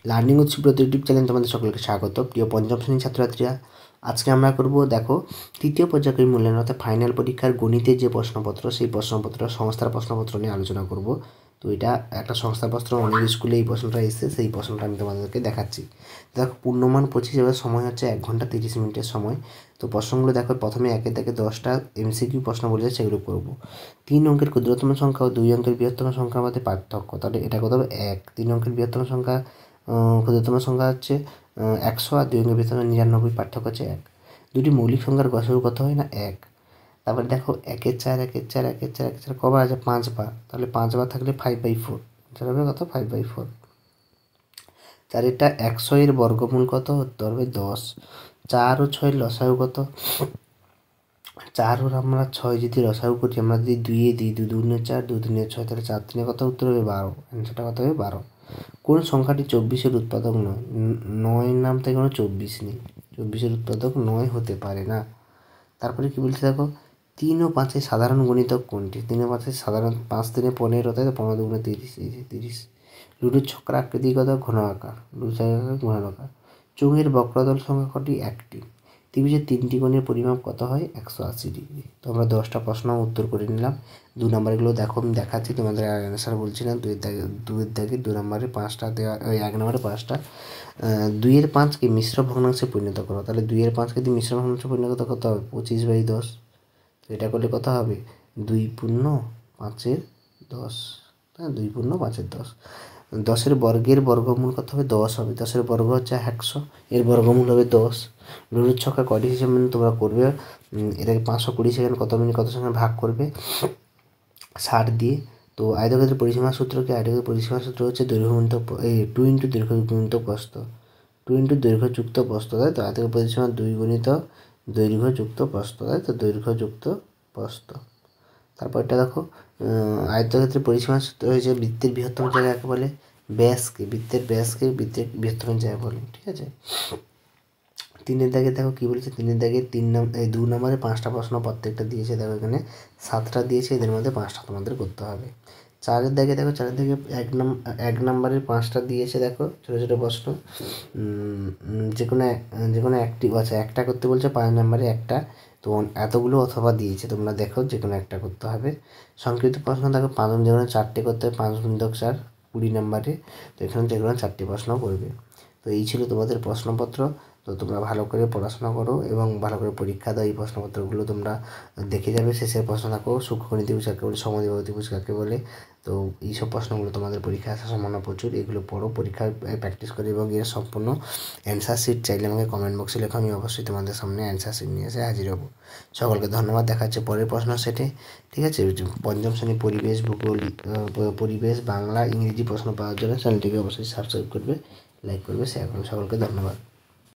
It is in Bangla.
Learning with Subrata YouTube channel তোমাদের সকলকে স্বাগত। প্রিয় পঞ্চম শ্রেণীর ছাত্রছাত্রীরা, আজকে আমরা করব দেখো তৃতীয় পর্যায়ক্রমিক মূল্যায়ন অর্থাৎ ফাইনাল পরীক্ষার গণিতের যে প্রশ্নপত্র, সেই প্রশ্নপত্র সংস্থার প্রশ্নপত্র নিয়ে আলোচনা করব। তো এটা একটা সংস্থার প্রশ্ন, অনেক স্কুলে এই প্রশ্নটা এসেছে, সেই প্রশ্নটা আমি তোমাদেরকে দেখাচ্ছি। দেখো পূর্ণমান 25, এবার সময় হচ্ছে 1 ঘন্টা 30 মিনিটের সময়। তো প্রশ্নগুলো দেখো, প্রথমে একের থেকে 10টা MCQ প্রশ্ন বলেছে, সেগুলো করব। 3 অঙ্কের ক্ষুদ্রতম সংখ্যা ও 2 অঙ্কের বৃহত্তম সংখ্যার মধ্যে পার্থক্য, তাহলে এটা কত হবে 1। 3 অঙ্কের বৃহত্তম সংখ্যা ক্ষুদ্রতম সংখ্যা হচ্ছে 100, আর 2 অঙ্কের বৃহত্তম 99, পার্থক্য হচ্ছে 1। দুটি মৌলিক সংখ্যার গসাগু কত হয় না 1। তারপরে দেখো 1-এর 4, 1-এর 4, 1-এর 4, 1-এর 4 কবার আছে 5 বার, তাহলে 5 বার থাকলে 5/4, এটা হবে কত 5/4। 4-এটা 100 এর বর্গমূল কত, উত্তর হবে 10। 4 ও 6 লসাগু কত, 4 ও আমরা 6 যদি লসাগু করি, আমরা যদি 2 এ দিই, 2 2 4, 2 3 6, তাহলে 4 3 কত, উত্তর হবে 12। অ্যান্সারটা কত হবে 12। কোন সংখ্যাটি 24-এর উৎপাদক নয়? 9 নাম থেকে কোনো 24 নেই, 24-এর উৎপাদক 9 হতে পারে না। তারপরে কি বলছে দেখো, 3 ও 5-এর সাধারণ গুণিতক কোনটি? 3 ও 5-এর সাধারণ, 5 3 15, তাই তো 15 2 30, এই যে 30। লুডোর ছক্কার আকৃতি কত, ঘন আকার, লুডোর ছক্কার ঘন আকার। চোঙের বক্রতল সংখ্যা কটি? 1টি। ত্রিভুজের 3টি কোণের পরিমাপ কত হয়? 180 ডিগ্রি। তো আমরা 10টা প্রশ্ন উত্তর করে নিলাম। 2 নম্বরগুলো দেখো, আমি দেখাচ্ছি তোমাদের, অ্যান্সার বলছি না। 2-এর দাগে 2 নম্বরে 5টা দেওয়া, 1 নম্বরে 5টা। 2-এর 5কে মিশ্র ভগ্নাংশে পরিণত করো, তাহলে 2-এর 5কে যদি মিশ্র ভগ্নাংশে পরিণত করতে হবে 25/10। তো এটা করলে কত হবে 2 পূর্ণ 5-এর 10, হ্যাঁ 2 পূর্ণ 5-এর 10। 10-এর বর্গের বর্গমূল কত হবে 10 হবে, 10-এর বর্গ হচ্ছে 100, এর বর্গমূল হবে 10। লুডোর ছক্কা কয়টি হিসেবে তোমরা করবে, এটাকে 520 সেকেন্ড কত মিনিট কত সেকেন্ড ভাগ করবে 60 দিয়ে। তো আয়তক্ষেত্রের পরিসীমা সূত্র কি? আয়তক্ষেত্রের পরিসীমা সূত্র হচ্ছে দৈর্ঘ্য গুণিতক 2 ইন্টু দৈর্ঘ্য গুণিতক প্রস্থ, 2 ইন্টু দৈর্ঘ্য যুক্ত প্রস্থ, তাই তো। আয়তক্ষেত্রের পরিসীমা 2 গুণিত দৈর্ঘ্য যুক্ত প্রস্থ, তাই তো, দৈর্ঘ্য যুক্ত প্রস্থ। তারপর এটা দেখো, আয়তক্ষেত্রের পরিসীমা সূত্র হয়েছে বৃত্তের বৃহত্তম জায়গা কাকে বলে? ব্যাসকে। বৃত্তের ব্যাসকে বৃত্তের বৃহত্তম জায়গা বলে, ঠিক আছে। 3-এর দাগে দেখো কি বলেছে, 3-এর দাগে 2 নম্বরে 5টা প্রশ্ন প্রত্যেকটা দিয়েছে, দেখো এখানে 7টা দিয়েছে, এদের মধ্যে 5টা তোমাদের করতে হবে। 4-এর দাগে দেখো, 4-এর দাগে 1 নম্বরের 5টা দিয়েছে, দেখো ছোটো ছোটো প্রশ্ন। যে কোনো একটি, আচ্ছা একটা করতে বলছে 5 নম্বরে একটা, তো এতগুলো অথবা দিয়েছে, তোমরা দেখো যে কোনো একটা করতে হবে। সংক্ষিপ্ত প্রশ্ন দেখো 5 যে কোনো 4টে করতে হবে, 5 × 4 20 নম্বরে, তো এখানে যে কোনো 4টি প্রশ্ন করবে। তো এই ছিল তোমাদের প্রশ্নপত্র। তো তোমরা ভালো করে পড়াশোনা করো এবং ভালো করে পরীক্ষা দাও। এই প্রশ্নপত্রগুলো তোমরা দেখে যাবে। শেষের প্রশ্ন থাকো সূক্ষ্মগণিত ত্রিভুজ কাকে বলে, সমদ্বিবাহু ত্রিভুজ কাকে বলে। তো এইসব প্রশ্নগুলো তোমাদের পরীক্ষায় আসার সম্ভাবনা প্রচুর, এগুলো পড়ো, পরীক্ষায় প্র্যাকটিস করো, এবং এর সম্পূর্ণ অ্যান্সার শিট চাইলে আমাকে কমেন্ট বক্সে লেখো, আমি অবশ্যই তোমাদের সামনে অ্যান্সার শিট নিয়ে এসে হাজির হবো। সকলকে ধন্যবাদ, দেখা হচ্ছে পরের প্রশ্ন সেটে, ঠিক আছে। পঞ্চম শ্রেণী পরিবেশ, ভূগোল, পরিবেশ, বাংলা, ইংরেজি প্রশ্ন পাওয়ার জন্য চ্যানেলটিকে অবশ্যই সাবস্ক্রাইব করবে, লাইক করবে, শেয়ার করবে। সকলকে ধন্যবাদ।